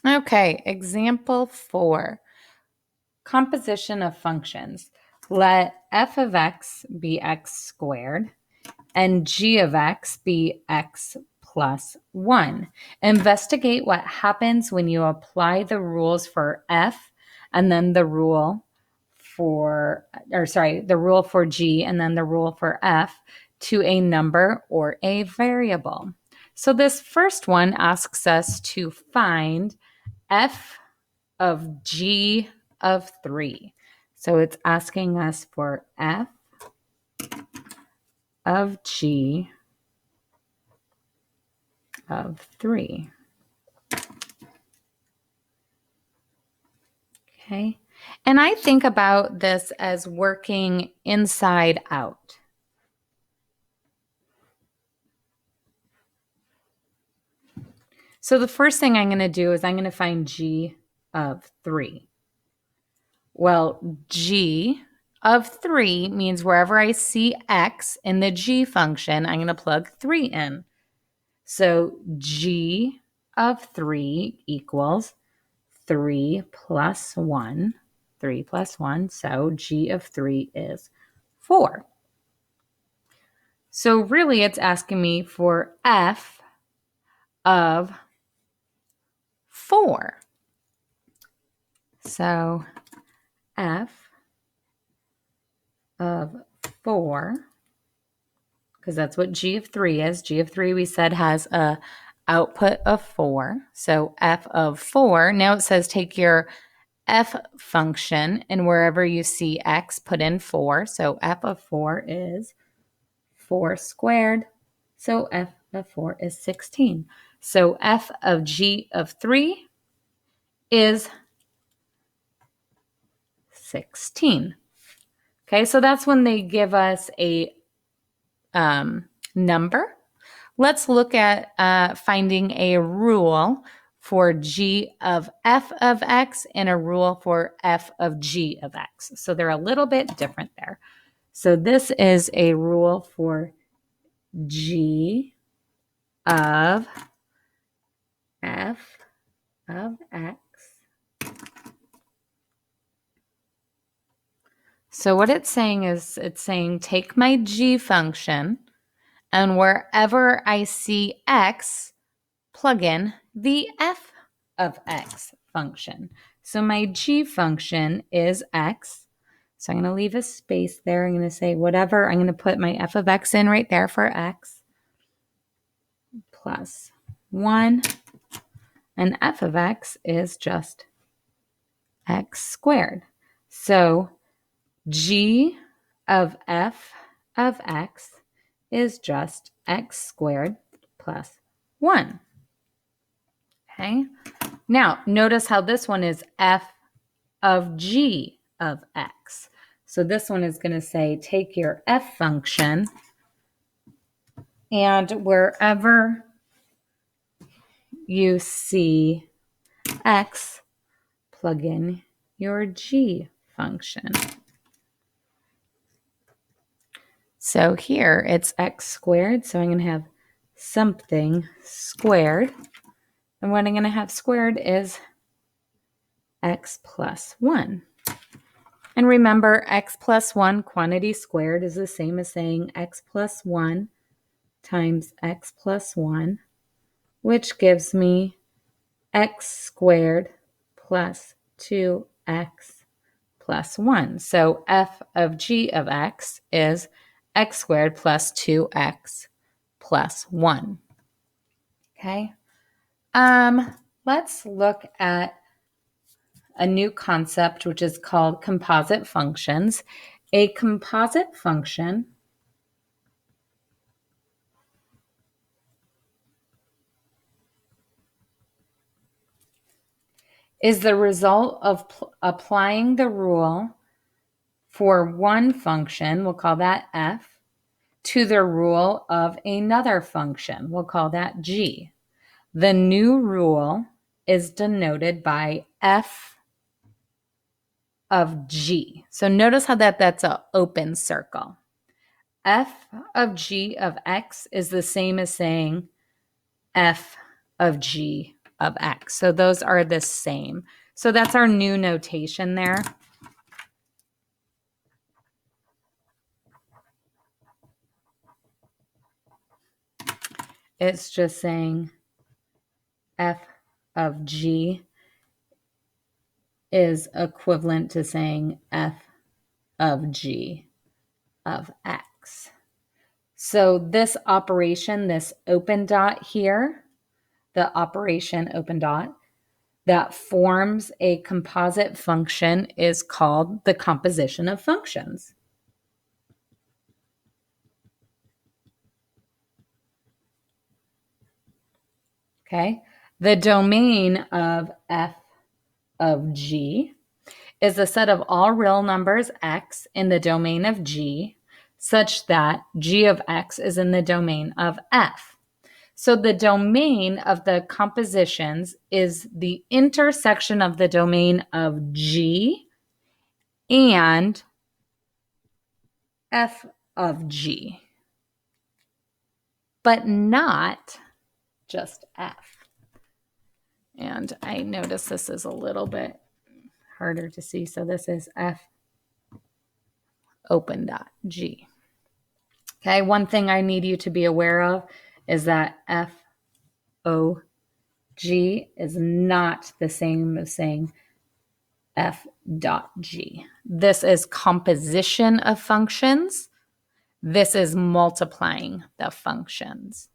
Okay, example 4. Composition of functions. Let f of x be x squared and g of x be x plus 1. Investigate what happens when you apply the rules for f and then the rule for g and then the rule for f to a number or a variable. So this first one asks us to find f of g of 3. So it's asking us for f of g of 3. Okay. And I think about this as working inside out. So the first thing I'm going to do is I'm going to find g of 3. Well, g of 3 means wherever I see x in the g function, I'm going to plug 3 in. So g of 3 equals 3 plus 1. 3 plus 1. So g of 3 is 4. So really it's asking me for f of 4. So f of 4, because that's what g of 3 is. G of 3 we said has a output of 4. So f of 4, now it says take your f function and wherever you see x, put in 4. So f of 4 is 4 squared. So f of 4 is 16. So f of g of 3 is 16. Okay, so that's when they give us a number. Let's look at finding a rule for g of f of x and a rule for f of g of x. So they're a little bit different there. So this is a rule for g of f of x. So what it's saying is it's saying take my g function and wherever I see x, plug in the f of x function. So my g function is x. So I'm going to leave a space there. I'm going to say whatever. I'm going to put my f of x in right there for x plus 1. And f of x is just x squared. So g of f of x is just x squared plus 1. Okay. Now, notice how this one is f of g of x. So this one is going to say take your f function and wherever you see x, plug in your g function. So here it's x squared. So I'm going to have something squared. And what I'm going to have squared is x plus 1. And remember, x plus 1 quantity squared is the same as saying x plus 1 times x plus 1, which gives me x squared plus 2x plus 1. So f of g of x is x squared plus 2x plus 1. Okay. Let's look at a new concept, which is called composite functions. A composite function is the result of applying the rule for one function, we'll call that f, to the rule of another function, we'll call that g. The new rule is denoted by f of g. So notice how that's an open circle. F of g of x is the same as saying f of g of x. So those are the same. So that's our new notation there. It's just saying f of g is equivalent to saying f of g of x. So this operation, this open dot here, the operation open dot, that forms a composite function is called the composition of functions. Okay, the domain of f of g is a set of all real numbers x in the domain of g, such that g of x is in the domain of f. So the domain of the compositions is the intersection of the domain of g and f of g, but not just f. And I notice this is a little bit harder to see. So this is f open dot g. Okay, one thing I need you to be aware of is that f o g is not the same as saying f dot g. This is composition of functions. This is multiplying the functions.